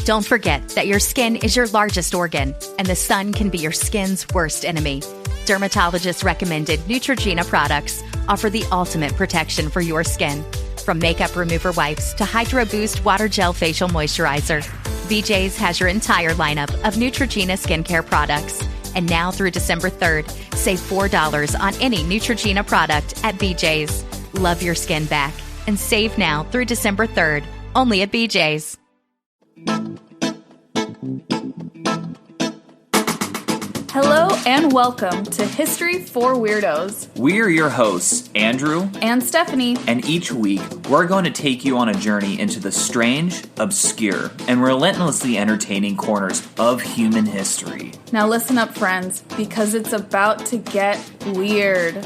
Don't forget that your skin is your largest organ, and the sun can be your skin's worst enemy. Dermatologist recommended Neutrogena products offer the ultimate protection for your skin. From makeup remover wipes to Hydro Boost Water Gel Facial Moisturizer, BJ's has your entire lineup of Neutrogena skincare products. And now through December 3rd, save $4 on any Neutrogena product at BJ's. Love your skin back and save now through December 3rd, only at BJ's. Hello and welcome to History for Weirdos. We're your hosts, Andrew and Stephanie. And each week, we're going to take you on a journey into the strange, obscure, and relentlessly entertaining corners of human history. Now listen up, friends, because it's about to get weird.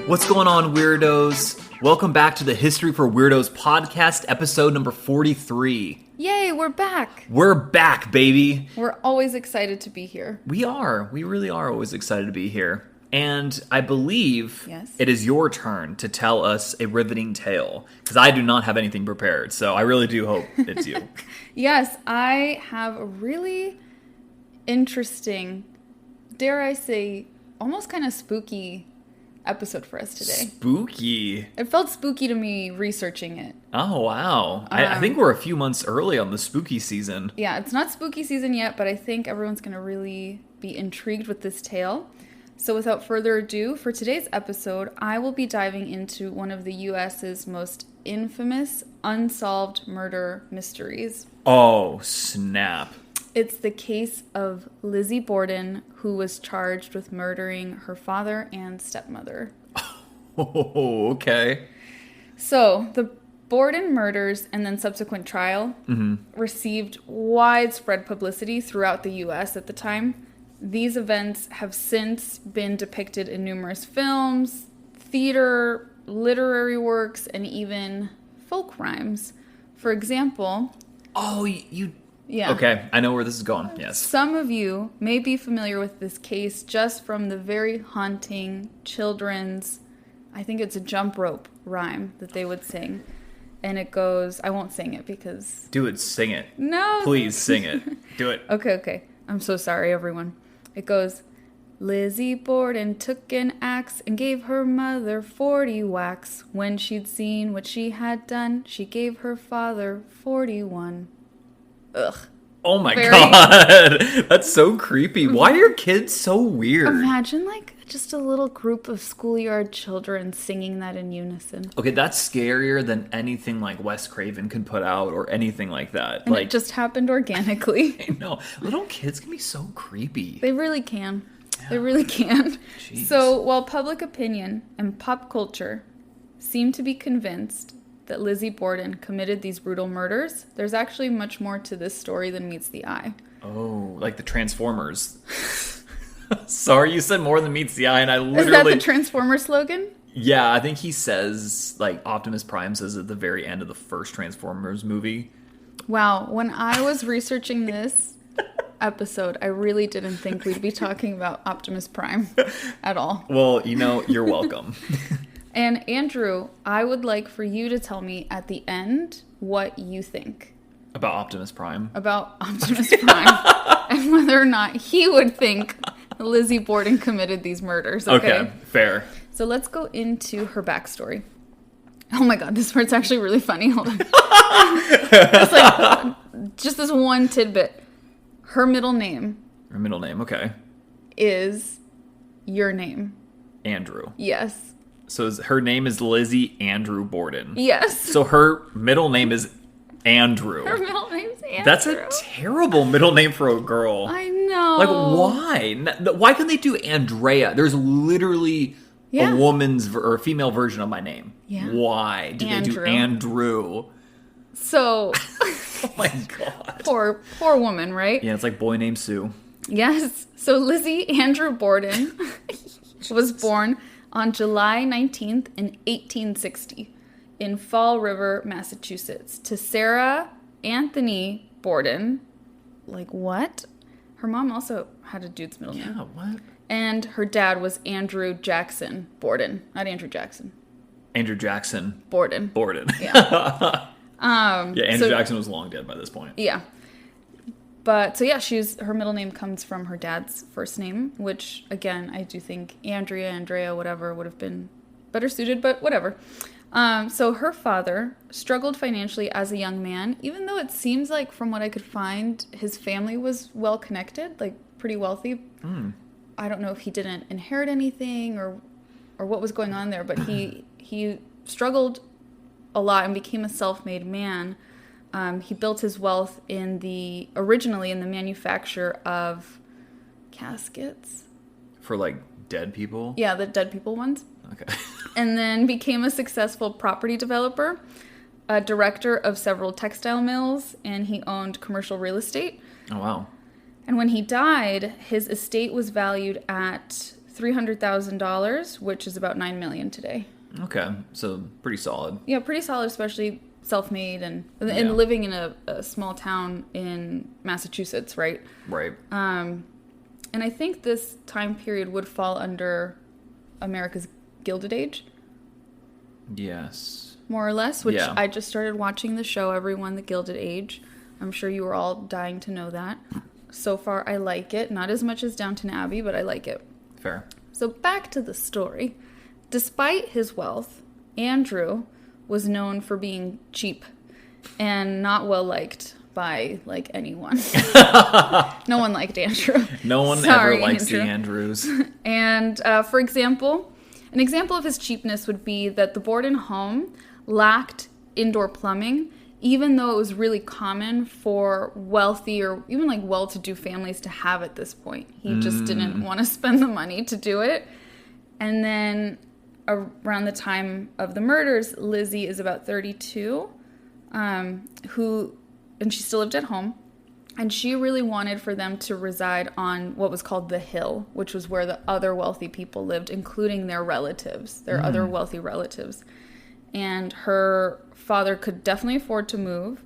What's going on, weirdos? Welcome back to the History for Weirdos podcast, episode number 43. Yay, we're back. We're back, baby. We're always excited to be here. We are. We really are always excited to be here. And I believe It is your turn to tell us a riveting tale, because I do not have anything prepared, so I really do hope it's you. Yes, I have a really interesting, dare I say, almost kind of spooky episode for us today. Spooky. It felt spooky to me researching it. Oh, wow. I think we're a few months early on the spooky season. Yeah, it's not spooky season yet, but I think everyone's going to really be intrigued with this tale. So without further ado, for today's episode, I will be diving into one of the U.S.'s most infamous unsolved murder mysteries. Oh, snap. It's the case of Lizzie Borden, who was charged with murdering her father and stepmother. Oh, okay. So, the Borden murders and then subsequent trial received widespread publicity throughout the U.S. at the time. These events have since been depicted in numerous films, theater, literary works, and even folk rhymes. For example... Oh, you... Yeah. Okay, I know where this is going, yes. Some of you may be familiar with this case just from the very haunting children's, I think it's a jump rope rhyme that they would sing. And it goes, I won't sing it because... Do it, sing it. No. Please, sing it. Do it. Okay. I'm so sorry, everyone. It goes, Lizzie Borden took an axe and gave her mother 40 whacks. When she'd seen what she had done, she gave her father 41. Ugh. Oh my God. That's so creepy. Why are your kids so weird? Imagine just a little group of schoolyard children singing that in unison. Okay, that's scarier than anything like Wes Craven could put out or anything like that. And it just happened organically. I know. Little kids can be so creepy. They really can. Yeah. They really can. Jeez. So while public opinion and pop culture seem to be convinced that Lizzie Borden committed these brutal murders, there's actually much more to this story than meets the eye. Oh, like the Transformers. Sorry, you said more than meets the eye, and I literally... Is that the Transformer slogan? Yeah, I think he says, Optimus Prime says at the very end of the first Transformers movie. Wow, when I was researching this episode, I really didn't think we'd be talking about Optimus Prime at all. Well, you're welcome. And Andrew, I would like for you to tell me at the end what you think. About Optimus Prime? About Optimus Prime. And whether or not he would think Lizzie Borden committed these murders. Okay, fair. So let's go into her backstory. Oh my God, this part's actually really funny. Hold on. Just this one tidbit. Her middle name. Her middle name, okay. Is your name. Andrew. Yes. So her name is Lizzie Andrew Borden. Yes. So her middle name is Andrew. Her middle name's Andrew. That's a terrible middle name for a girl. I know. Why? Why couldn't they do Andrea? There's literally a woman's or a female version of my name. Yeah. Why did they do Andrew? So... Oh my God. Poor woman, right? Yeah, it's like Boy Named Sue. Yes. So Lizzie Andrew Borden was born on July 19th in 1860 in Fall River, Massachusetts, to Sarah Anthony Borden. Like, what? Her mom also had a dude's middle name. Yeah, what? And her dad was Andrew Jackson Borden. Not Andrew Jackson. Andrew Jackson. Borden. Yeah. Andrew Jackson was long dead by this point. Yeah. But, so yeah, her middle name comes from her dad's first name, which, again, I do think Andrea, whatever, would have been better suited, but whatever. So her father struggled financially as a young man, even though it seems like, from what I could find, his family was well-connected, like, pretty wealthy. I don't know if he didn't inherit anything or what was going on there, but he struggled a lot and became a self-made man. He built his wealth originally in the manufacture of caskets. For, like, dead people? Yeah, the dead people ones. Okay. And then became a successful property developer, a director of several textile mills, and he owned commercial real estate. Oh, wow. And when he died, his estate was valued at $300,000, which is about $9 million today. Okay, so pretty solid. Yeah, pretty solid, especially self-made and living in a small town in Massachusetts, right? Right. And I think this time period would fall under America's Gilded Age. Yes. More or less, which I just started watching the show, Everyone, The Gilded Age. I'm sure you were all dying to know that. So far, I like it. Not as much as Downton Abbey, but I like it. Fair. So back to the story. Despite his wealth, Andrew was known for being cheap and not well liked by, like, anyone. No one liked Andrew. No one ever likes the Andrews. And for example, an example of his cheapness would be that the Borden home lacked indoor plumbing, even though it was really common for wealthy or even like well-to-do families to have at this point. He just didn't want to spend the money to do it. And then around the time of the murders, Lizzie is about 32, and she still lived at home. And she really wanted for them to reside on what was called the Hill, which was where the other wealthy people lived, including their relatives, their other wealthy relatives. And her father could definitely afford to move,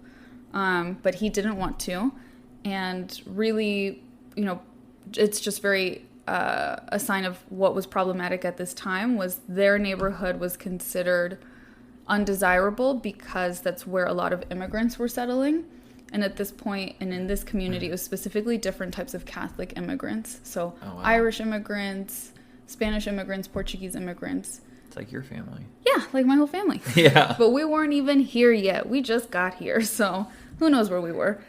but he didn't want to. And really, it's just very a sign of what was problematic at this time was their neighborhood was considered undesirable because that's where a lot of immigrants were settling. And at this point, and in this community, it was specifically different types of Catholic immigrants. So Irish immigrants, Spanish immigrants, Portuguese immigrants. It's like your family. Yeah, like my whole family. Yeah. But we weren't even here yet. We just got here. So who knows where we were.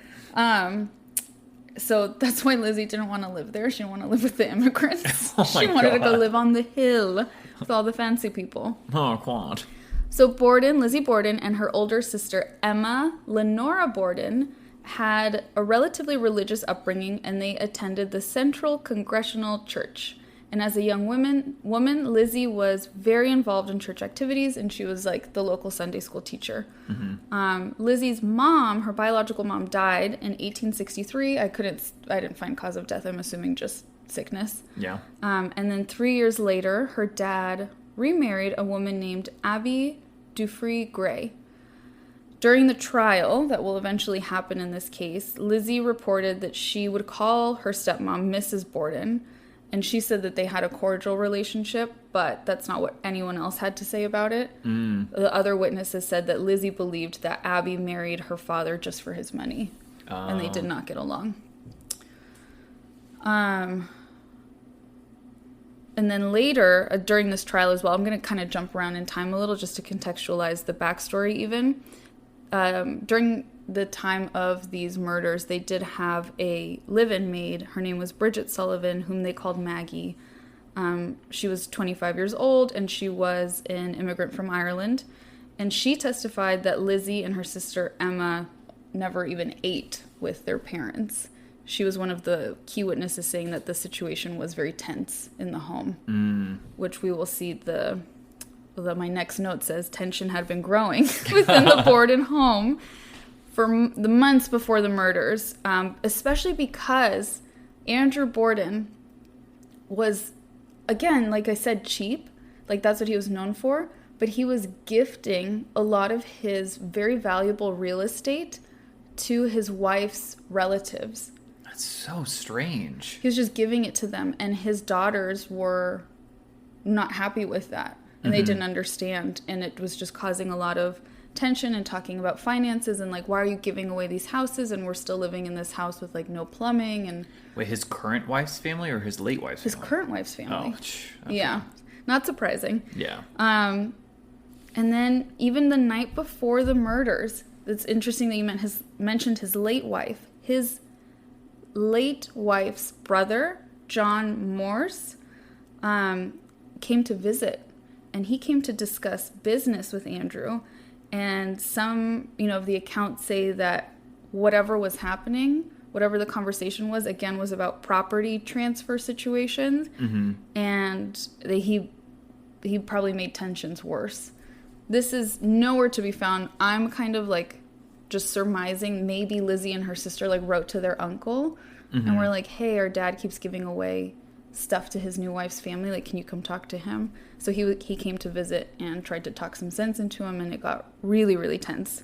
So that's why Lizzie didn't want to live there. She didn't want to live with the immigrants. She wanted to go live on the hill with all the fancy people. Oh, quad. So Lizzie Borden, and her older sister, Emma Lenora Borden, had a relatively religious upbringing, and they attended the Central Congregational Church. And as a young woman, Lizzie was very involved in church activities, and she was like the local Sunday school teacher. Lizzie's mom, her biological mom, died in 1863. I didn't find cause of death. I'm assuming just sickness. Yeah. And then 3 years later, her dad remarried a woman named Abby Dufresne Gray. During the trial that will eventually happen in this case, Lizzie reported that she would call her stepmom Mrs. Borden, and she said that they had a cordial relationship, but that's not what anyone else had to say about it. The other witnesses said that Lizzie believed that Abby married her father just for his money, and they did not get along. And then later, during this trial as well, I'm going to kind of jump around in time a little just to contextualize the backstory even. During the time of these murders, they did have a live-in maid. Her name was Bridget Sullivan, whom they called Maggie. She was 25 years old, and she was an immigrant from Ireland. And she testified that Lizzie and her sister Emma never even ate with their parents. She was one of the key witnesses saying that the situation was very tense in the home, which we will see my next note says tension had been growing within the Borden home for the months before the murders, especially because Andrew Borden was, again, like I said, cheap. Like that's what he was known for. But he was gifting a lot of his very valuable real estate to his wife's relatives. That's so strange. He was just giving it to them, and his daughters were not happy with that, and they didn't understand, and it was just causing a lot of tension and talking about finances and like, why are you giving away these houses and we're still living in this house with like no plumbing? And wait, his current wife's family or his late wife's family? His current wife's family. Oh, okay. Yeah, not surprising. Yeah. And then even the night before the murders, it's interesting that you mentioned his late wife. His late wife's brother, John Morse, came to visit, and he came to discuss business with Andrew. And some, of the accounts say that whatever was happening, whatever the conversation was, again, was about property transfer situations. And he probably made tensions worse. This is nowhere to be found. I'm kind of like just surmising maybe Lizzie and her sister like wrote to their uncle and were like, hey, our dad keeps giving away stuff to his new wife's family. Like, can you come talk to him? So he came to visit and tried to talk some sense into him, and it got really, really tense.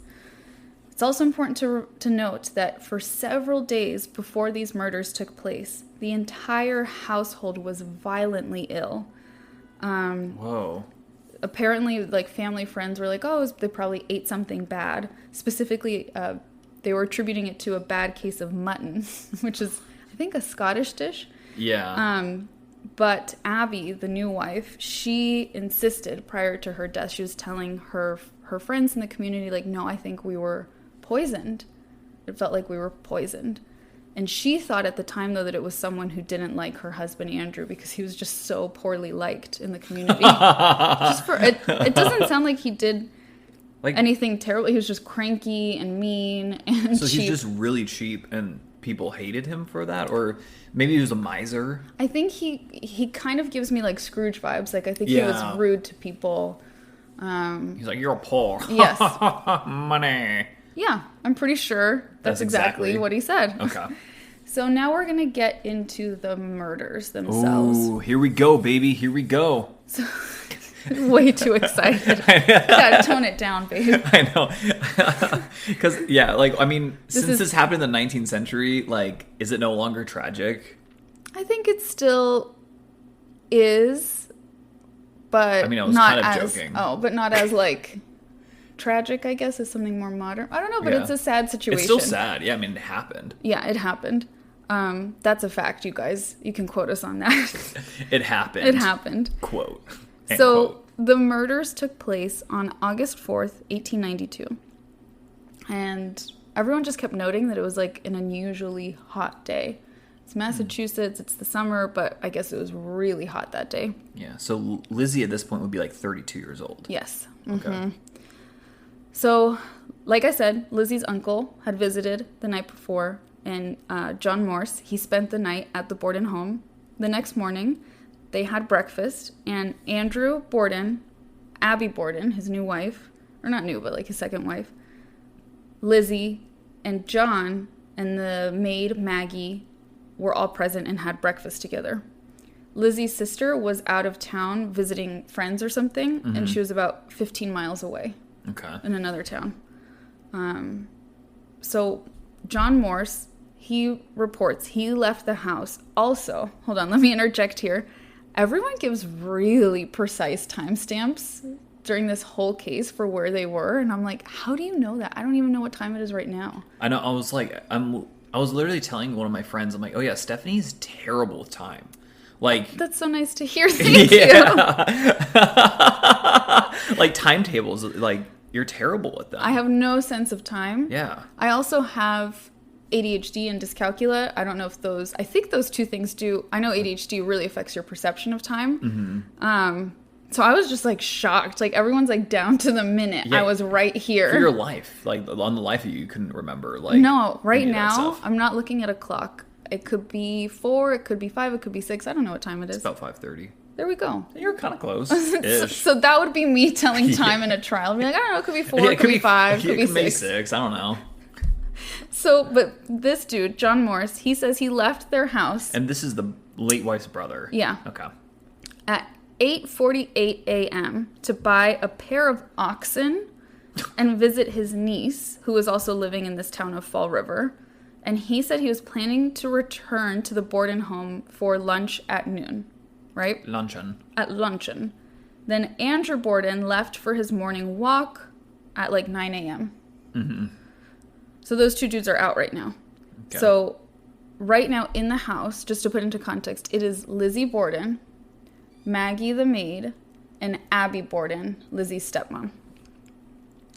It's also important to note that for several days before these murders took place, the entire household was violently ill. Whoa. Apparently, like, family friends were like, oh, they probably ate something bad. Specifically, they were attributing it to a bad case of mutton, which is, I think, a Scottish dish. Yeah. But Abby, the new wife, she insisted prior to her death, she was telling her friends in the community, like, no, I think we were poisoned. It felt like we were poisoned. And she thought at the time, though, that it was someone who didn't like her husband, Andrew, because he was just so poorly liked in the community. It doesn't sound like he did anything terrible. He was just cranky and mean and so cheap. He's just really cheap and people hated him for that? Or maybe he was a miser? I think he kind of gives me like Scrooge vibes. Like, I think he was rude to people. He's like, you're poor. Yes. Money. Yeah, I'm pretty sure that's exactly what he said. Okay. So now we're going to get into the murders themselves. Ooh, here we go, baby. Here we go. So, way too excited. Gotta tone it down, babe. I know. Because, since this happened in the 19th century, like, is it no longer tragic? I think it still is, but I was not kind of as, joking. Oh, but not as, like, tragic, I guess, is something more modern. I don't know, but it's a sad situation. It's still sad. Yeah, it happened. Yeah, it happened. That's a fact, you guys. You can quote us on that. It happened. It happened. Quote. So the murders took place on August 4th, 1892. And everyone just kept noting that it was like an unusually hot day. It's Massachusetts, it's the summer, but I guess it was really hot that day. Yeah, so Lizzie at this point would be like 32 years old. Yes. Okay. So, like I said, Lizzie's uncle had visited the night before, and John Morse, he spent the night at the Borden home. The next morning, they had breakfast, and Andrew Borden, Abby Borden, his new wife, or not new, but like his second wife, Lizzie, and John, and the maid, Maggie, were all present and had breakfast together. Lizzie's sister was out of town visiting friends or something, and she was about 15 miles away. Okay. In another town. So John Morse, he reports he left the house. Also, hold on, let me interject here. Everyone gives really precise timestamps during this whole case for where they were, and I'm like, how do you know that? I don't even know what time it is right now. I know. I was literally telling one of my friends, I'm like, oh yeah, Stephanie's terrible with time. Like, that's so nice to hear. Thank you. Like timetables, like, you're terrible with them. I have no sense of time. Yeah. I also have ADHD and dyscalculia. I don't know if I think those two things do. I know ADHD really affects your perception of time. So I was just like shocked. Like, everyone's like down to the minute. Yeah. I was right here. For your life. Like, on the life of you couldn't remember. Like, no, right now, I'm not looking at a clock. It could be 4, it could be 5, it could be 6. I don't know what time it is. It's about 5:30. There we go. You're kind of close. So that would be me telling time in a trial. I'd be like, I don't know, it could be 4, it could be 5, it could be 6. I don't know. So, but this dude, John Morse, he says he left their house. And this is the late wife's brother. Yeah. Okay. At 8:48 a.m. to buy a pair of oxen and visit his niece, who was also living in this town of Fall River. And he said he was planning to return to the Borden home for lunch at noon, right? At luncheon. Then Andrew Borden left for his morning walk at like 9 a.m. Mm-hmm. So those two dudes are out right now. Okay. So right now in the house, just to put into context, it is Lizzie Borden, Maggie the maid, and Abby Borden, Lizzie's stepmom.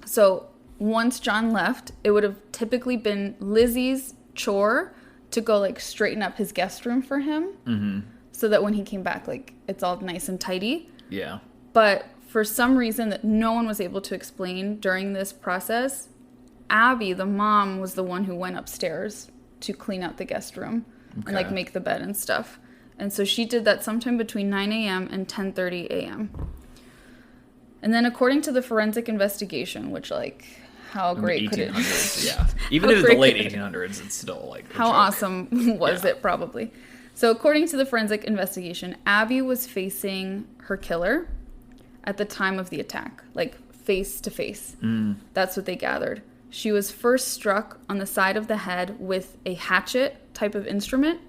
So once John left, it would have typically been Lizzie's chore to go like straighten up his guest room for him, so that when he came back, like it's all nice and tidy. Yeah. But for some reason that no one was able to explain during this process, Abby, the mom, was the one who went upstairs to clean out the guest room and like make the bed and stuff. And so she did that sometime between 9 a.m. and 10:30 a.m. And then according to the forensic investigation, which like how great could it be? Yeah. Even if it's the late 1800s, it's still like how awesome was it probably. So according to the forensic investigation, Abby was facing her killer at the time of the attack, like face to face. That's what they gathered. She was first struck on the side of the head with a hatchet type of instrument,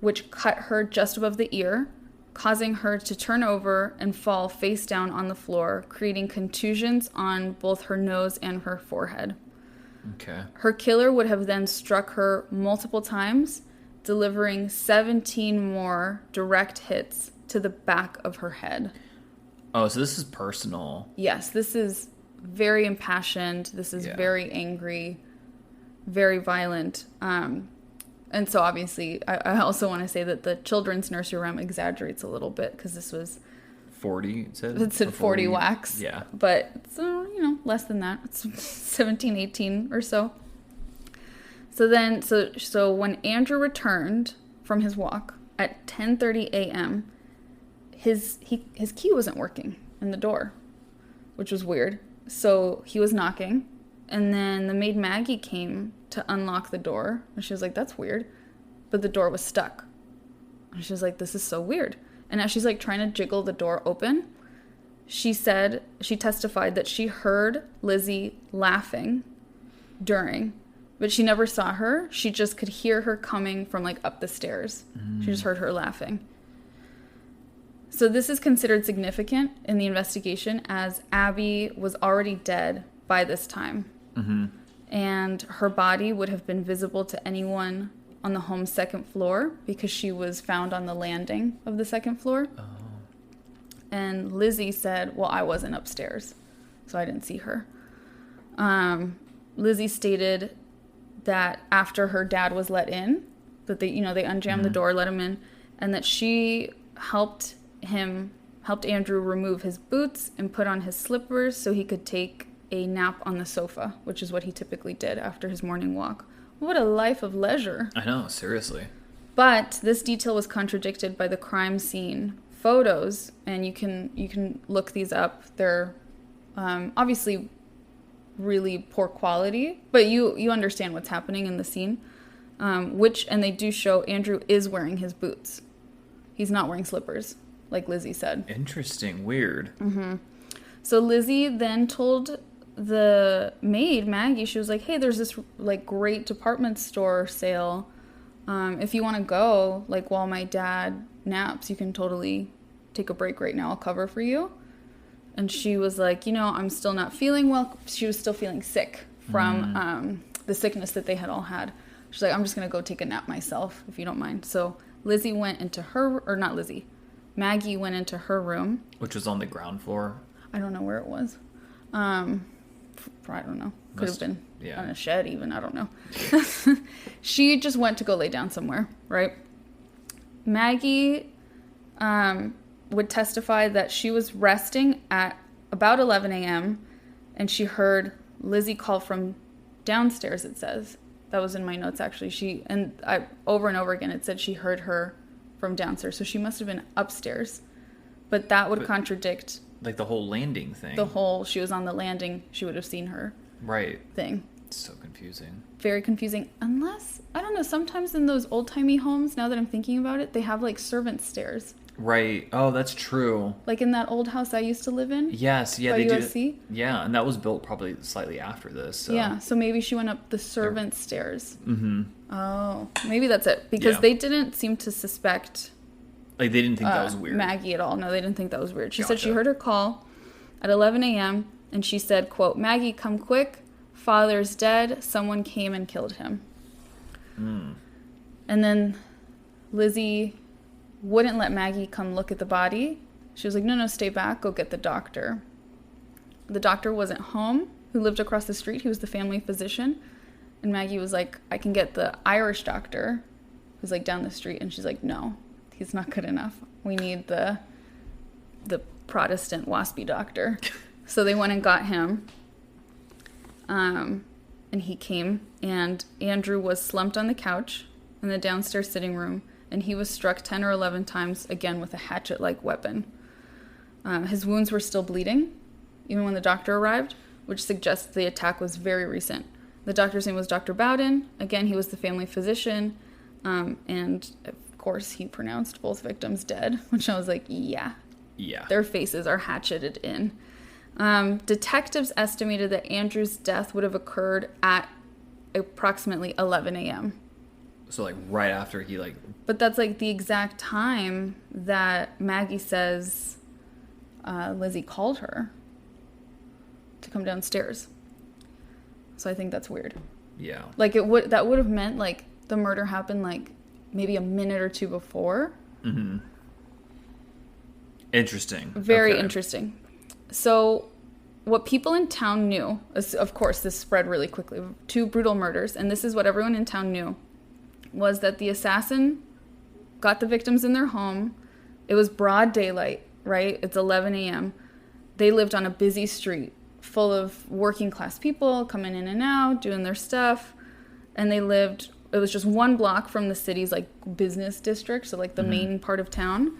which cut her just above the ear, causing her to turn over and fall face down on the floor, creating contusions on both her nose and her forehead. Okay. Her killer would have then struck her multiple times, delivering 17 more direct hits to the back of her head. Oh, so this is personal. Yes, this is very impassioned. This is very angry, very violent. And so obviously, I also want to say that the children's nursery rhyme exaggerates a little bit because this was 40. It said 40 whacks. Yeah, but it's less than that. It's 17, 18 or so. So when Andrew returned from his walk at 10:30 a.m., his key wasn't working in the door, which was weird. So he was knocking, and then the maid Maggie came to unlock the door, and she was like, "That's weird," but the door was stuck. And she was like, "This is so weird." And as she's like trying to jiggle the door open, she testified that she heard Lizzie laughing during, but she never saw her. She just could hear her coming from like up the stairs. She just heard her laughing. So this is considered significant in the investigation as Abby was already dead by this time. And her body would have been visible to anyone on the home's second floor because she was found on the landing of the second floor. Oh. And Lizzie said, well, I wasn't upstairs, so I didn't see her. Lizzie stated that after her dad was let in, that they unjammed the door, let him in, and that she helped Andrew remove his boots and put on his slippers so he could take a nap on the sofa, which is what he typically did after his morning walk. What a life of leisure. I know, seriously. But this detail was contradicted by the crime scene photos, and you can look these up. They're obviously really poor quality, but you understand what's happening in the scene. And they do show Andrew is wearing his boots. He's not wearing slippers, like Lizzie said. Interesting. Weird. So Lizzie then told the maid, Maggie, she was like, hey, there's this like great department store sale. If you want to go, like while my dad naps, you can totally take a break right now. I'll cover for you. And she was like, I'm still not feeling well. She was still feeling sick from the sickness that they had all had. She's like, I'm just going to go take a nap myself, if you don't mind. So Maggie went into her room. Which was on the ground floor? I don't know where it was. I don't know. Could have been on a shed even. I don't know. She just went to go lay down somewhere, right? Maggie would testify that she was resting at about 11 a.m. and she heard Lizzie call from downstairs, it says. That was in my notes, actually. Over and over again, it said she heard her from downstairs. So she must have been upstairs. But that would contradict... Like the whole landing thing. She was on the landing, she would have seen her. Right. Thing. It's so confusing. Very confusing. Unless, I don't know, sometimes in those old-timey homes, now that I'm thinking about it, they have like servant stairs. Right. Oh, that's true. Like in that old house I used to live in. Yes. Yeah. By USC. Yeah. And that was built probably slightly after this. So. Yeah. So maybe she went up the servant stairs. Oh, maybe that's it. Because they didn't seem to suspect... Like, they didn't think that was weird. Maggie at all. No, they didn't think that was weird. She said she heard her call at 11 a.m. and she said, quote, "Maggie, come quick. Father's dead. Someone came and killed him." And then Lizzie wouldn't let Maggie come look at the body. She was like, no, stay back. Go get the doctor. The doctor wasn't home, who lived across the street. He was the family physician. And Maggie was like, I can get the Irish doctor, who's like down the street. And she's like, no, he's not good enough. We need the Protestant waspy doctor. So they went and got him. And he came, and Andrew was slumped on the couch in the downstairs sitting room, and he was struck 10 or 11 times, again with a hatchet-like weapon. His wounds were still bleeding, even when the doctor arrived, which suggests the attack was very recent. The doctor's name was Dr. Borden. Again, he was the family physician, and of course he pronounced both victims dead, which I was like, yeah. Their faces are hatcheted in. Detectives estimated that Andrew's death would have occurred at approximately 11 a.m. So, like, right after he, But that's, like, the exact time that Maggie says Lizzie called her to come downstairs. So I think that's weird. Yeah. Like, that would have meant, like, the murder happened, like, maybe a minute or two before. Mm-hmm. Interesting. Very interesting. So what people in town knew, of course, this spread really quickly, 2 brutal murders, and this is what everyone in town knew, was that the assassin got the victims in their home. It was broad daylight, right? It's 11 a.m. They lived on a busy street full of working class people coming in and out, doing their stuff, and it was just 1 block from the city's, like, business district, so, like, the main part of town.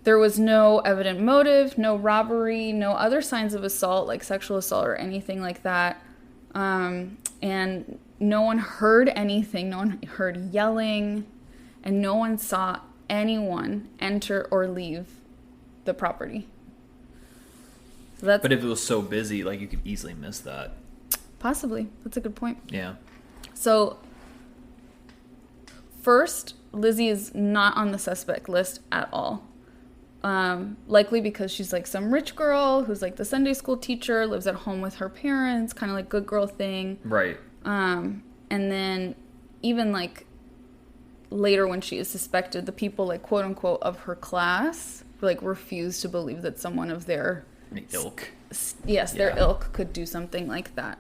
There was no evident motive, no robbery, no other signs of assault, like sexual assault or anything like that. And no one heard anything. No one heard yelling. And no one saw anyone enter or leave the property. So but if it was so busy, like, you could easily miss that. Possibly. That's a good point. Yeah. So, first, Lizzie is not on the suspect list at all. Likely because she's like some rich girl who's like the Sunday school teacher, lives at home with her parents, kind of like good girl thing. Right. And then even like later when she is suspected, the people like quote unquote of her class like refuse to believe that someone of their ilk. Their ilk could do something like that.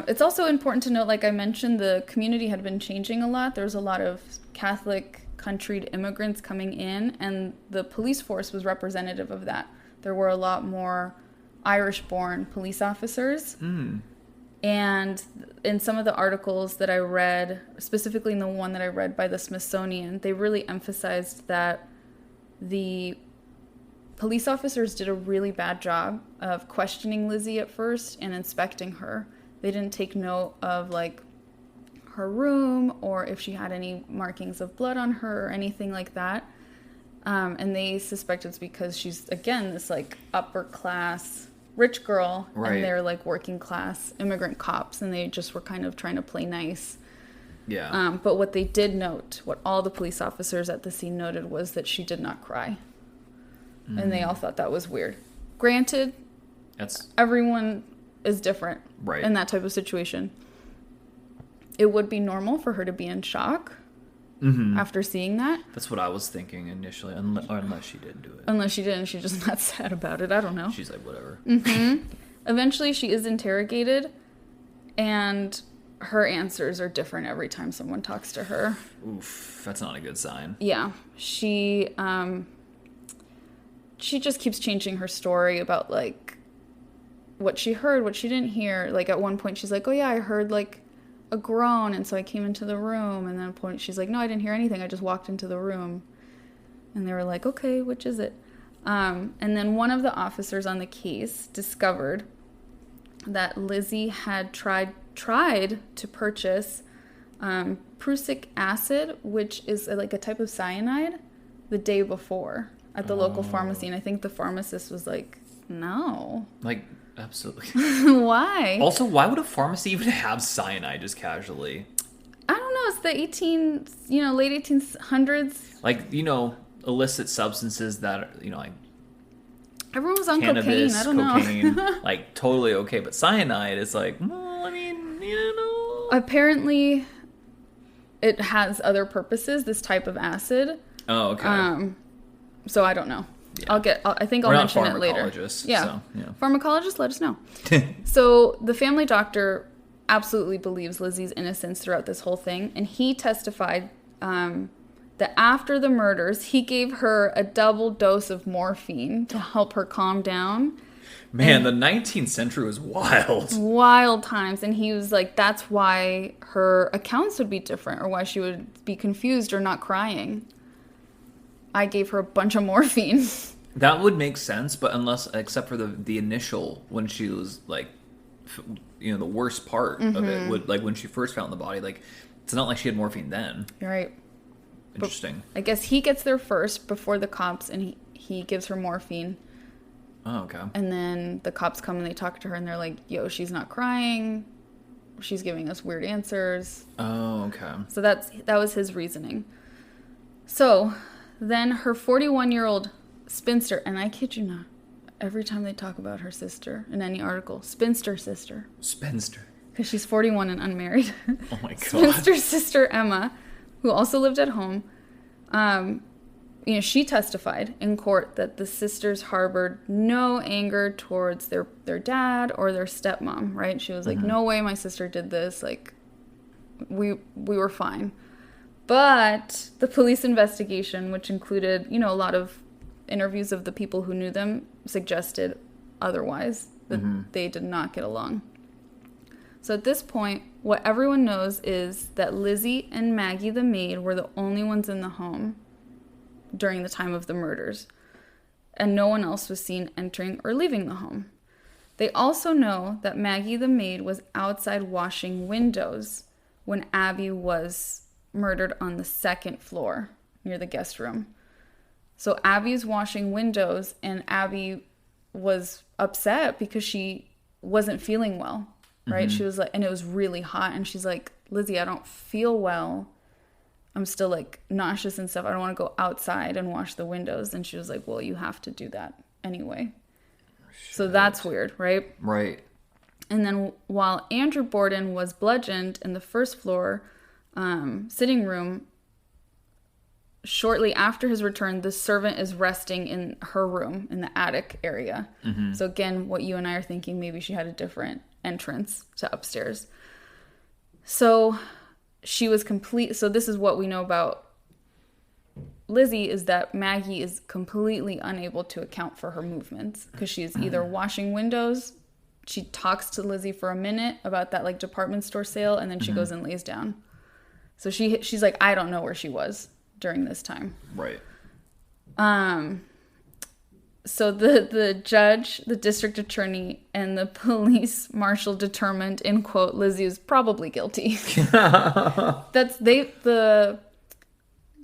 It's also important to note, like I mentioned, the community had been changing a lot. There was a lot of Catholic countryed immigrants coming in, and the police force was representative of that. There were a lot more Irish-born police officers. And in some of the articles that I read, specifically in the one that I read by the Smithsonian, they really emphasized that the police officers did a really bad job of questioning Lizzie at first and inspecting her. They didn't take note of, like, her room or if she had any markings of blood on her or anything like that. And they suspect it's because she's, again, this, like, upper-class rich girl. Right. And they're, like, working-class immigrant cops, and they just were kind of trying to play nice. Yeah. But what they did note, what all the police officers at the scene noted, was that she did not cry. And they all thought that was weird. Granted, everyone is different in that type of situation. It would be normal for her to be in shock after seeing that. That's what I was thinking initially, unless she didn't do it. Unless she did, and she's just not sad about it. I don't know. She's like, whatever. Eventually, she is interrogated, and her answers are different every time someone talks to her. Oof, that's not a good sign. Yeah. She just keeps changing her story about, like, what she heard, what she didn't hear. Like, at one point, she's like, oh, yeah, I heard, like, a groan, and so I came into the room. And then at a point, she's like, no, I didn't hear anything. I just walked into the room. And they were like, okay, which is it? And then one of the officers on the case discovered that Lizzie had tried to purchase prussic acid, which is like a type of cyanide, the day before at the local pharmacy. And I think the pharmacist was like, no. Like, absolutely. Why? Also, why would a pharmacy even have cyanide just casually? I it's the late 1800s. Like, illicit substances that, like everyone was on cannabis, cocaine. I don't cocaine, know. like totally okay. But cyanide is like, well, I mean, Apparently, it has other purposes, this type of acid. Oh, okay. So I don't know. Yeah. I think I'll mention it later. Yeah. Pharmacologists, let us know. So the family doctor absolutely believes Lizzie's innocence throughout this whole thing. And he testified that after the murders, he gave her a double dose of morphine to help her calm down. Man, the 19th century was wild. Wild times. And he was like, that's why her accounts would be different, or why she would be confused or not crying. I gave her a bunch of morphine. That would make sense, but except for the initial, when she was like, the worst part of it, would, like when she first found the body, like it's not like she had morphine then. You're right. Interesting. But I guess he gets there first before the cops, and he gives her morphine. Oh, okay. And then the cops come and they talk to her, and they're like, yo, she's not crying. She's giving us weird answers. Oh, okay. So that was his reasoning. So then her 41-year-old spinster, and I kid you not, every time they talk about her sister in any article, spinster sister. Spinster. Because she's 41 and unmarried. Oh my God. Spinster sister Emma, who also lived at home, she testified in court that the sisters harbored no anger towards their dad or their stepmom, right? She was like, no way my sister did this. Like, we were fine. But the police investigation, which included, a lot of interviews of the people who knew them, suggested otherwise, that they did not get along. So at this point, what everyone knows is that Lizzie and Maggie the maid were the only ones in the home during the time of the murders, and no one else was seen entering or leaving the home. They also know that Maggie the maid was outside washing windows when Abby was murdered on the second floor near the guest room. So Abby's washing windows, and Abby was upset because she wasn't feeling well, right? She was like, and it was really hot, and she's like, Lizzie, I don't feel well. I'm still like nauseous and stuff. I don't want to go outside and wash the windows. And she was like, well, you have to do that anyway. Shit. So that's weird, right? Right. And then while Andrew Borden was bludgeoned in the first floor sitting room, shortly after his return, the servant is resting in her room in the attic area. So again, what you and I are thinking, maybe she had a different entrance to upstairs. So she was complete. So this is what we know about Lizzie, is that Maggie is completely unable to account for her movements because she's either washing windows. She talks to Lizzie for a minute about that like department store sale, and then she goes and lays down. So she's like, I don't know where she was during this time. Right. So the judge, the district attorney, and the police marshal determined, in quote, Lizzie was probably guilty. The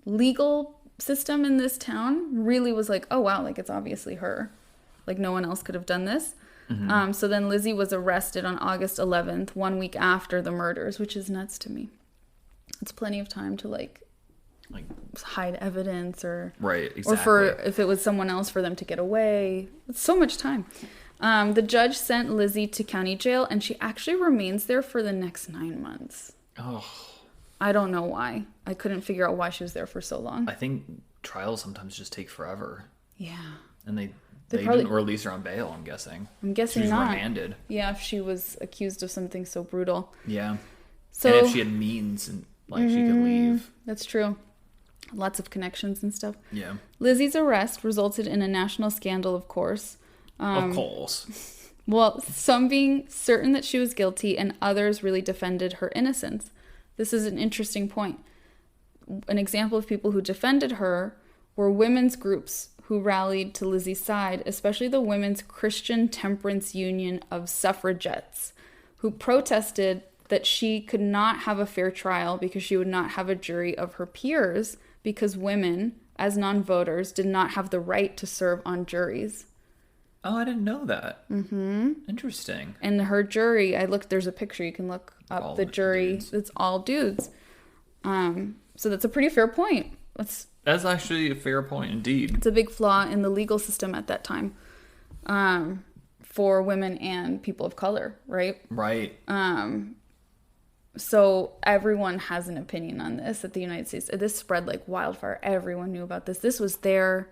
legal system in this town really was like, oh wow, like it's obviously her. Like no one else could have done this. So then Lizzie was arrested on August 11th, 1 week after the murders, which is nuts to me. It's plenty of time to like hide evidence or exactly. Or for if it was someone else for them to get away. It's so much time. The judge sent Lizzie to county jail, and she actually remains there for the next 9 months. Oh, I don't know why. I couldn't figure out why she was there for so long. I think trials sometimes just take forever. Yeah. And they probably didn't release her on bail, I'm guessing. I'm guessing she was not. remanded. Yeah, if she was accused of something so brutal. Yeah. So, and if she had means and she could leave. That's true. Lots of connections and stuff. Yeah. Lizzie's arrest resulted in a national scandal, of course. Of course. Well, some being certain that she was guilty, and others really defended her innocence. This is an interesting point. An example of people who defended her were women's groups who rallied to Lizzie's side, especially the Women's Christian Temperance Union of Suffragettes, who protested that she could not have a fair trial because she would not have a jury of her peers, because women, as non-voters, did not have the right to serve on juries. Oh, I didn't know that. Interesting. And her jury, there's a picture, you can look up all the jury. Dudes. It's all dudes. So that's a pretty fair point. That's actually a fair point indeed. It's a big flaw in the legal system at that time, for women and people of color, right? Right. So everyone has an opinion on this at the United States. This spread like wildfire. Everyone knew about this. This was their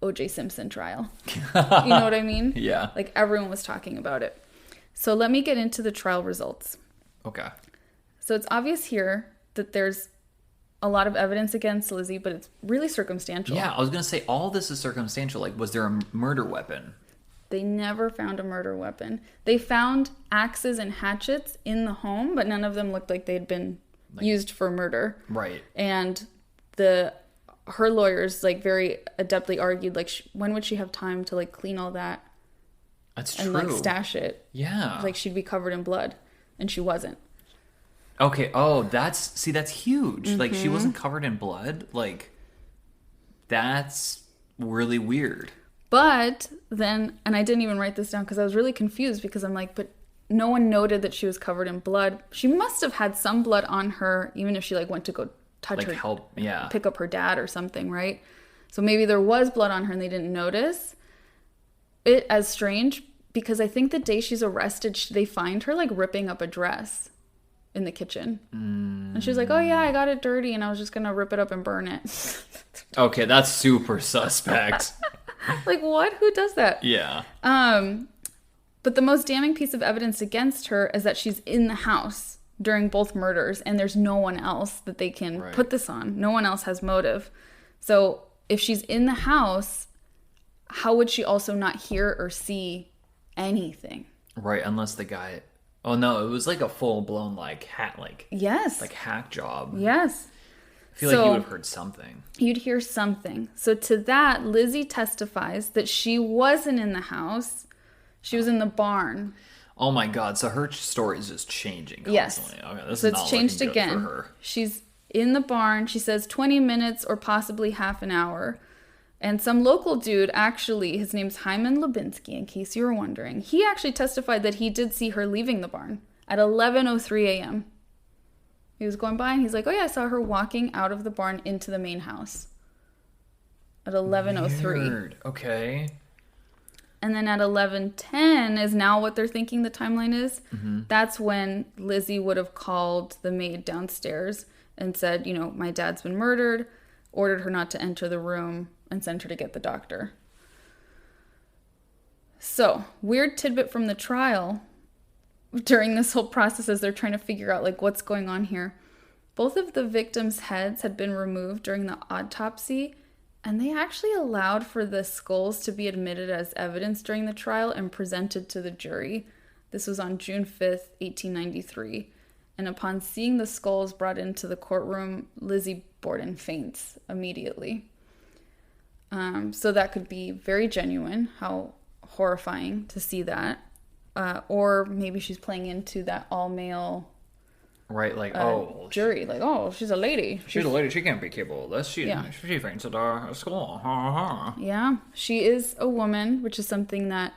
O.J. Simpson trial. You know what I mean? Yeah. Like everyone was talking about it. So let me get into the trial results. Okay. So it's obvious here that there's a lot of evidence against Lizzie, but it's really circumstantial. Yeah, I was going to say all this is circumstantial. Like, was there a murder weapon? They never found a murder weapon. They found axes and hatchets in the home, but none of them looked like they'd been used for murder. Right. And her lawyers like very adeptly argued like when would she have time to like clean all that? That's and true. like stash it. Yeah. Like she'd be covered in blood, and she wasn't. Okay. Oh, that's huge. Mm-hmm. Like she wasn't covered in blood. Like that's really weird. But then, and I didn't even write this down because I was really confused because I'm like, but no one noted that she was covered in blood. She must have had some blood on her, even if she like went to go touch like her, help, yeah, pick up her dad or something, right? So maybe there was blood on her and they didn't notice it as strange because I think the day she's arrested, they find her like ripping up a dress in the kitchen. And she was like, oh yeah, I got it dirty and I was just going to rip it up and burn it. Okay, that's super suspect. Like what? Who does that? Yeah. But the most damning piece of evidence against her is that she's in the house during both murders and there's no one else that they can put this on. No one else has motive. So if she's in the house, how would she also not hear or see anything? Right, unless the guy... Oh no, it was like a full-blown like hack, yes, like hack job. Yes. I feel like you would have heard something. You'd hear something. So to that, Lizzie testifies that she wasn't in the house. She was in the barn. Oh my God. So her story is just changing constantly. Yes. Okay, this so is it's not changed looking good again. for her. She's in the barn. She says 20 minutes or possibly half an hour. And some local dude, actually, his name's Hyman Lubinsky, in case you were wondering. He actually testified that he did see her leaving the barn at 11:03 a.m. He was going by and he's like, oh yeah, I saw her walking out of the barn into the main house at 11:03. Weird. Okay. And then at 11:10 is now what they're thinking the timeline is. Mm-hmm. That's when Lizzie would have called the maid downstairs and said, you know, my dad's been murdered, ordered her not to enter the room, and sent her to get the doctor. So, weird tidbit from the trial. During this whole process as they're trying to figure out like what's going on here. Both of the victims' heads had been removed during the autopsy, and they actually allowed for the skulls to be admitted as evidence during the trial and presented to the jury. This was on June 5th, 1893. And upon seeing the skulls brought into the courtroom, Lizzie Borden faints immediately. So that could be very genuine. How horrifying to see that. Or maybe she's playing into that all-male jury. Like, oh, she's a lady. She's a lady. She can't be capable of this. She faints at our school. Yeah, she is a woman, which is something that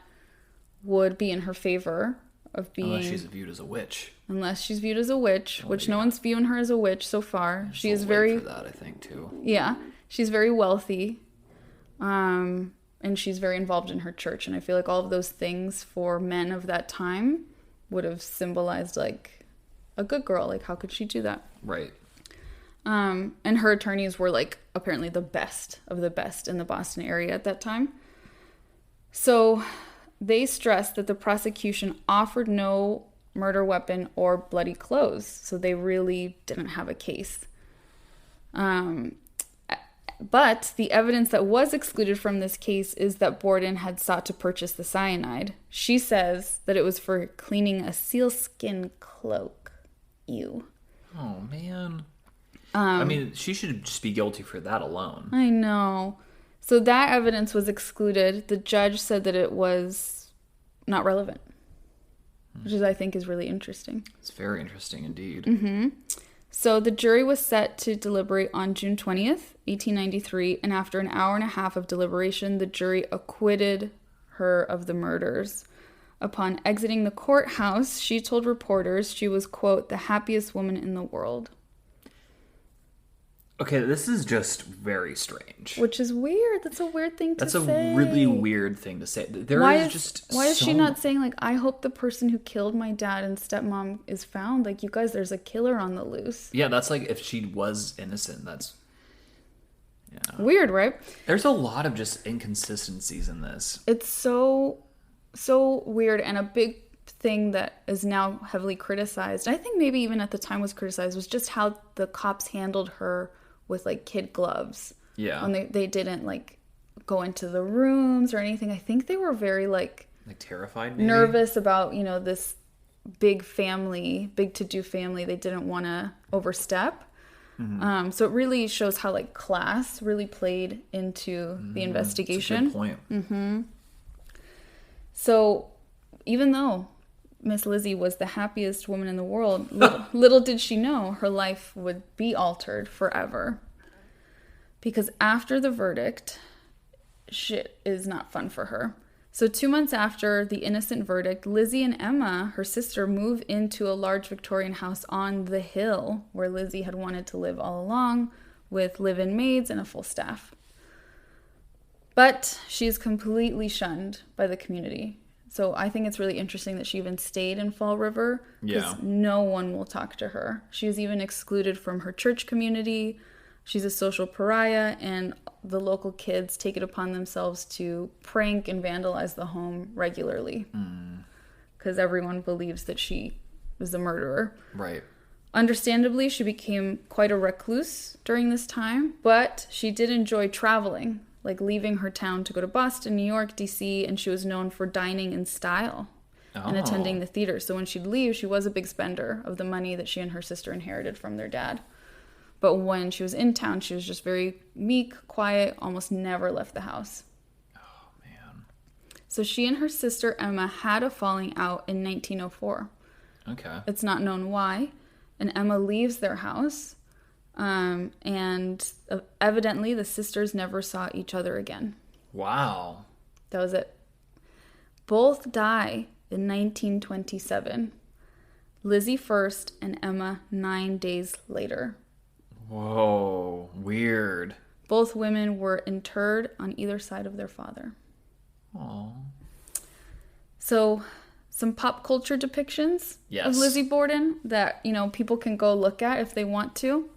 would be in her favor of being... Unless she's viewed as a witch. Unless she's viewed as a witch, which no one's viewing her as a witch so far. She is very... for that, I think, too. Yeah, she's very wealthy. And she's very involved in her church. And I feel like all of those things for men of that time would have symbolized, like, a good girl. Like, how could she do that? Right. And her attorneys were, like, apparently the best of the best in the Boston area at that time. So they stressed that the prosecution offered no murder weapon or bloody clothes. So they really didn't have a case. But the evidence that was excluded from this case is that Borden had sought to purchase the cyanide. She says that it was for cleaning a sealskin cloak. Ew. Oh, man. I mean, she should just be guilty for that alone. I know. So that evidence was excluded. The judge said that it was not relevant, which is, I think, is really interesting. It's very interesting indeed. Mm-hmm. So the jury was set to deliberate on June 20th, 1893, and after an hour and a half of deliberation, the jury acquitted her of the murders. Upon exiting the courthouse, she told reporters she was, quote, the happiest woman in the world. Okay, this is just very strange. Which is weird. That's a weird thing to say. That's a really weird thing to say. Why is she not saying, like, I hope the person who killed my dad and stepmom is found? Like, you guys, there's a killer on the loose. Yeah, that's like if she was innocent. That's... Yeah. Weird, right? There's a lot of just inconsistencies in this. It's so weird, and a big thing that is now heavily criticized, I think maybe even at the time was criticized, was just how the cops handled her with, like, kid gloves. Yeah. When they didn't, like, go into the rooms or anything. I think they were very, like terrified, maybe? Nervous about, you know, this big to-do family they didn't want to overstep. Mm-hmm. So it really shows how, like, class really played into the investigation. That's a good point. Mm-hmm. So even though Miss Lizzie was the happiest woman in the world, little did she know her life would be altered forever. Because after the verdict, shit is not fun for her. So 2 months after the innocent verdict, Lizzie and Emma, her sister, move into a large Victorian house on the hill where Lizzie had wanted to live all along, with live-in maids and a full staff. But she's completely shunned by the community. So I think it's really interesting that she even stayed in Fall River, because no one will talk to her. She was even excluded from her church community. She's a social pariah, and the local kids take it upon themselves to prank and vandalize the home regularly, because everyone believes that she was the murderer. Right. Understandably, she became quite a recluse during this time, but she did enjoy traveling, like leaving her town to go to Boston, New York, D.C., and she was known for dining in style and attending the theater. So when she'd leave, she was a big spender of the money that she and her sister inherited from their dad. But when she was in town, she was just very meek, quiet, almost never left the house. Oh, man. So she and her sister Emma had a falling out in 1904. Okay. It's not known why. And Emma leaves their house. And evidently the sisters never saw each other again. Wow. That was it. Both die in 1927. Lizzie first and Emma 9 days later. Whoa, weird. Both women were interred on either side of their father. Aww. So, some pop culture depictions of Lizzie Borden that, you know, people can go look at if they want to.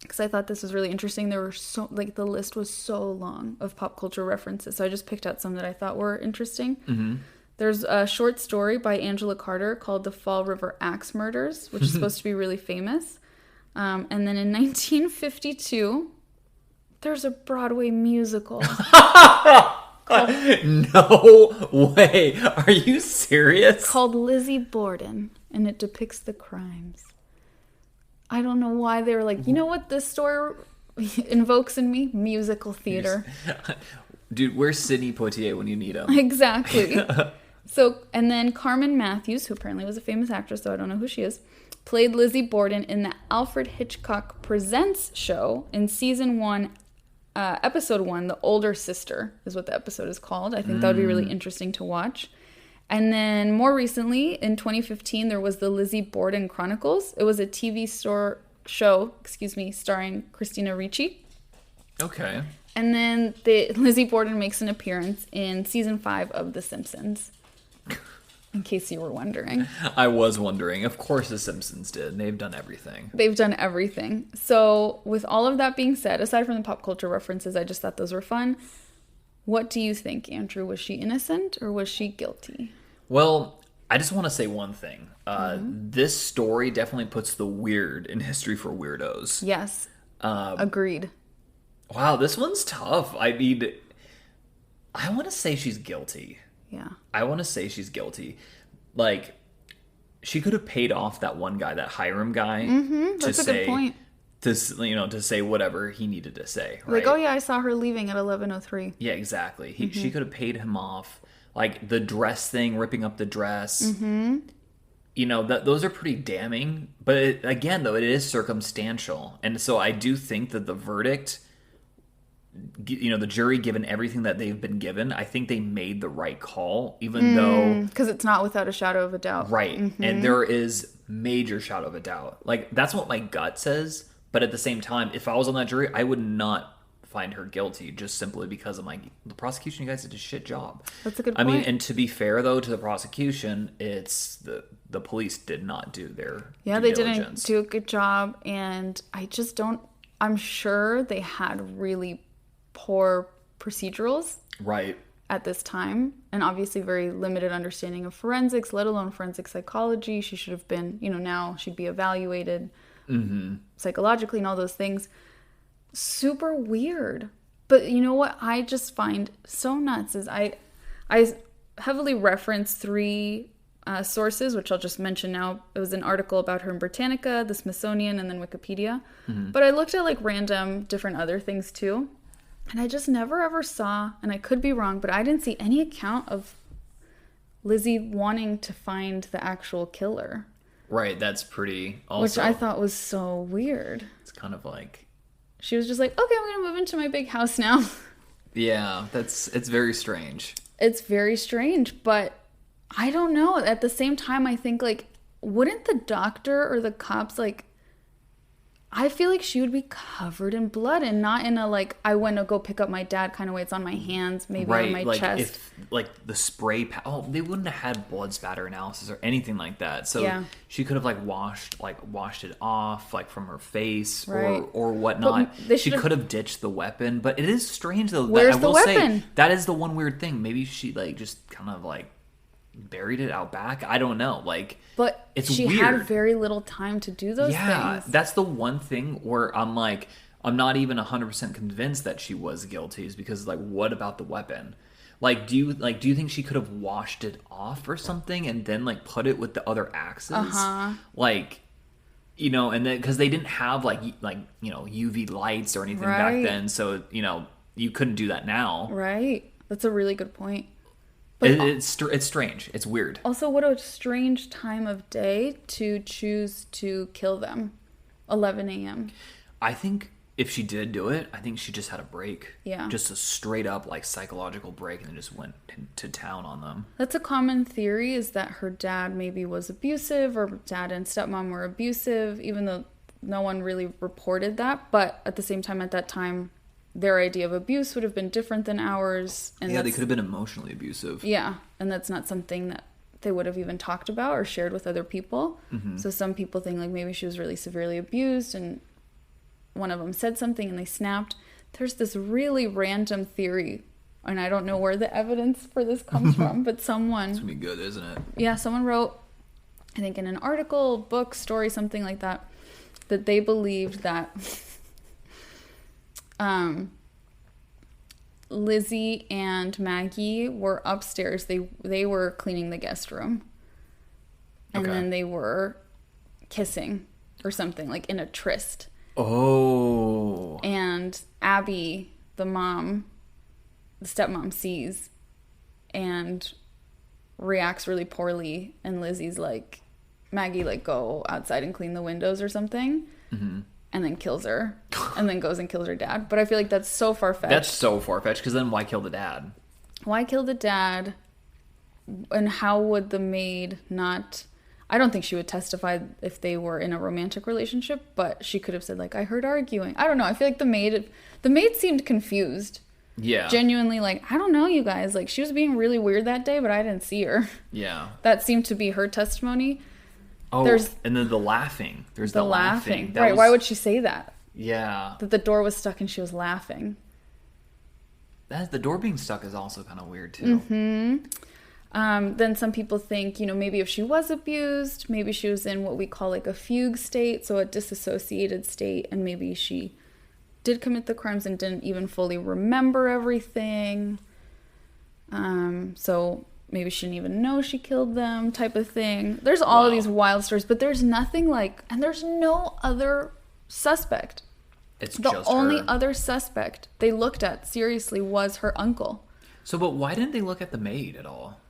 Because I thought this was really interesting. There were the list was so long of pop culture references. So I just picked out some that I thought were interesting. Mm-hmm. There's a short story by Angela Carter called The Fall River Axe Murders, which is supposed to be really famous. And then in 1952, there's a Broadway musical. No way. Are you serious? Called Lizzie Borden, and it depicts the crimes. I don't know why they were like, you know what this story invokes in me? Musical theater. Dude, where's Sidney Poitier when you need him? Exactly. So, and then Carmen Matthews, who apparently was a famous actress, though I don't know who she is, played Lizzie Borden in the Alfred Hitchcock Presents show in season 1, episode 1, The Older Sister is what the episode is called. I think that would be really interesting to watch. And then more recently, in 2015, there was the Lizzie Borden Chronicles. It was a TV show, starring Christina Ricci. Okay. And then Lizzie Borden makes an appearance in season 5 of The Simpsons. In case you were wondering. I was wondering. Of course The Simpsons did. They've done everything. They've done everything. So with all of that being said, aside from the pop culture references, I just thought those were fun. What do you think, Andrew? Was she innocent or was she guilty? Well, I just want to say one thing. This story definitely puts the weird in history for weirdos. Yes. Agreed. Wow, this one's tough. I mean, I want to say she's guilty. Yeah. I want to say she's guilty. Like, she could have paid off that one guy, that Hiram guy. Mm-hmm, that's a good point. To say whatever he needed to say. Right? Like, oh yeah, I saw her leaving at 11:03. Yeah, exactly. She could have paid him off. Like, the dress thing, ripping up the dress. Mm-hmm. You know, those are pretty damning. But again, though, it is circumstantial. And so I do think that the verdict, you know, the jury, given everything that they've been given, I think they made the right call, even though... Because it's not without a shadow of a doubt. Right. Mm-hmm. And there is major shadow of a doubt. Like, that's what my gut says. But at the same time, if I was on that jury, I would not find her guilty just simply because I'm like, the prosecution, you guys did a shit job. That's a good point. I mean, and to be fair though to the prosecution, it's the police did not do their due diligence. Didn't do a good job, and I'm sure they had really poor procedurals right at this time, and obviously very limited understanding of forensics, let alone forensic psychology. She should have been, now she'd be evaluated psychologically and all those things. Super weird. But you know what I just find so nuts is I heavily reference 3 sources, which I'll just mention now. It was an article about her in Britannica, the Smithsonian, and then Wikipedia. But I looked at like random different other things too. And I just never ever saw, and I could be wrong, but I didn't see any account of Lizzie wanting to find the actual killer. Right, that's pretty also. Which I thought was so weird. It's kind of like... She was just like, okay, I'm going to move into my big house now. Yeah, it's very strange. It's very strange, but I don't know. At the same time, I think, like, wouldn't the doctor or the cops, like, I feel like she would be covered in blood and not in a, like, I went to go pick up my dad kind of way. It's on my hands, maybe on my chest. If, like, the spray... they wouldn't have had blood spatter analysis or anything like that. So she could have, like, washed it off, like, from her face or whatnot. She could have ditched the weapon. But it is strange, though. Where's that, I will the weapon? say, that is the one weird thing. Maybe she, like, just kind of, like, buried it out back. I don't know. Like... But she weird. had very little time to do those things. Yeah, that's the one thing where I'm like, I'm not even 100% convinced that she was guilty, is because, like, what about the weapon? Like, do you think she could have washed it off or something and then, like, put it with the other axes? Like, and then because they didn't have like UV lights or anything back then, so you couldn't do that now. Right. That's a really good point. It's strange. It's weird. Also, what a strange time of day to choose to kill them. 11 a.m. I think if she did do it, I think she just had a break. Yeah. Just a straight up, like, psychological break and then just went to town on them. That's a common theory, is that her dad maybe was abusive, or dad and stepmom were abusive, even though no one really reported that. But at the same time, at that time, their idea of abuse would have been different than ours. And they could have been emotionally abusive. Yeah, and that's not something that they would have even talked about or shared with other people. So some people think, like, maybe she was really severely abused and one of them said something and they snapped. There's this really random theory, and I don't know where the evidence for this comes from, but someone... It's gonna be good, isn't it? Yeah, someone wrote, I think in an article, book, story, something like that, that they believed that... Lizzie and Maggie were upstairs. They were cleaning the guest room. And then they were kissing or something, like in a tryst. Oh. And Abby, the stepmom, sees and reacts really poorly. And Lizzie's like, Maggie, like, go outside and clean the windows or something. And then kills her, and then goes and kills her dad. But I feel like that's so far-fetched. That's so far-fetched, because then why kill the dad? Why kill the dad? And how would the maid not... I don't think she would testify if they were in a romantic relationship, but she could have said, like, I heard arguing. I don't know. I feel like the maid seemed confused. Yeah. Genuinely, like, I don't know, you guys. Like, she was being really weird that day, but I didn't see her. Yeah. That seemed to be her testimony. Oh, and then the laughing. There's the laughing. Right, why would she say that? Yeah. That the door was stuck and she was laughing. The door being stuck is also kind of weird, too. Then some people think, maybe if she was abused, maybe she was in what we call, like, a fugue state, so a disassociated state, and maybe she did commit the crimes and didn't even fully remember everything. So... maybe she didn't even know she killed them, type of thing. There's all of these wild stories, but there's nothing like... And there's no other suspect. It's the just only her. other suspect they looked at, seriously, was her uncle. So, but why didn't they look at the maid at all?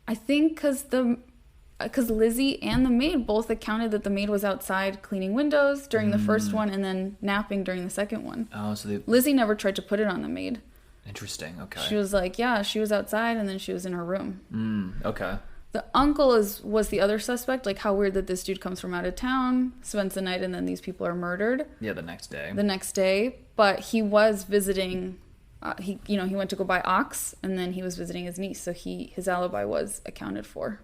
I think because Lizzie and the maid both accounted that the maid was outside cleaning windows during the first one and then napping during the second one. Oh, so Lizzie never tried to put it on the maid. Interesting, okay. She was like, yeah, she was outside and then she was in her room. Okay. The uncle was the other suspect. Like, how weird that this dude comes from out of town, spends the night, and then these people are murdered. Yeah, the next day. But he was visiting. He went to go buy ox, and then he was visiting his niece. So his alibi was accounted for.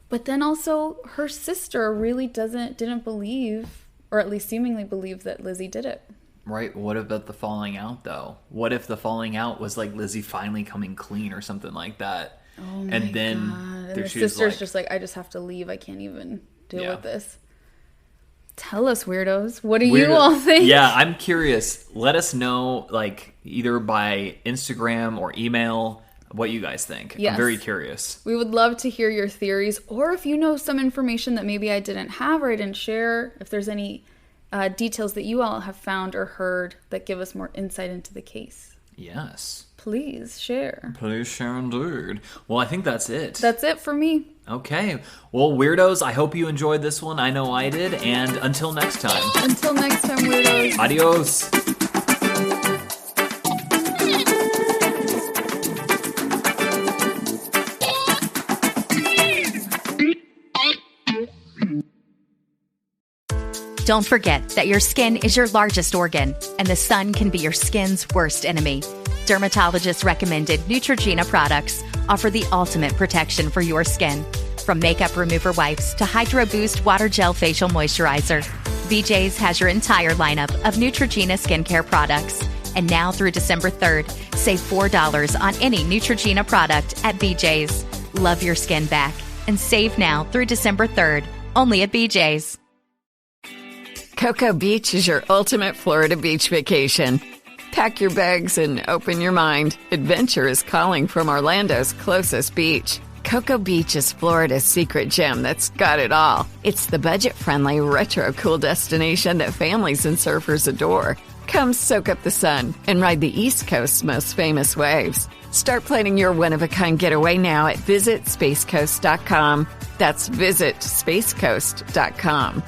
But then also, her sister really didn't believe, or at least seemingly believe, that Lizzie did it. Right. What about the falling out, though? What if the falling out was like Lizzie finally coming clean or something like that? Oh my and then God. And the sister's like, just like, I just have to leave. I can't even deal with this. Tell us, weirdos. What do you all think? Yeah, I'm curious. Let us know, like, either by Instagram or email, what you guys think. Yes. I'm very curious. We would love to hear your theories, or if you know some information that maybe I didn't have or I didn't share, if there's any details that you all have found or heard that give us more insight into the case. Yes. Please share. Please share indeed. Well, I think that's it. That's it for me. Okay. Well, weirdos, I hope you enjoyed this one. I know I did. And until next time. Until next time, weirdos. Adios. Don't forget that your skin is your largest organ, and the sun can be your skin's worst enemy. Dermatologist recommended Neutrogena products offer the ultimate protection for your skin. From makeup remover wipes to Hydro Boost Water Gel Facial Moisturizer, BJ's has your entire lineup of Neutrogena skincare products. And now through December 3rd, save $4 on any Neutrogena product at BJ's. Love your skin back and save now through December 3rd, only at BJ's. Cocoa Beach is your ultimate Florida beach vacation. Pack your bags and open your mind. Adventure is calling from Orlando's closest beach. Cocoa Beach is Florida's secret gem that's got it all. It's the budget-friendly, retro-cool destination that families and surfers adore. Come soak up the sun and ride the East Coast's most famous waves. Start planning your one-of-a-kind getaway now at visitspacecoast.com. That's visitspacecoast.com.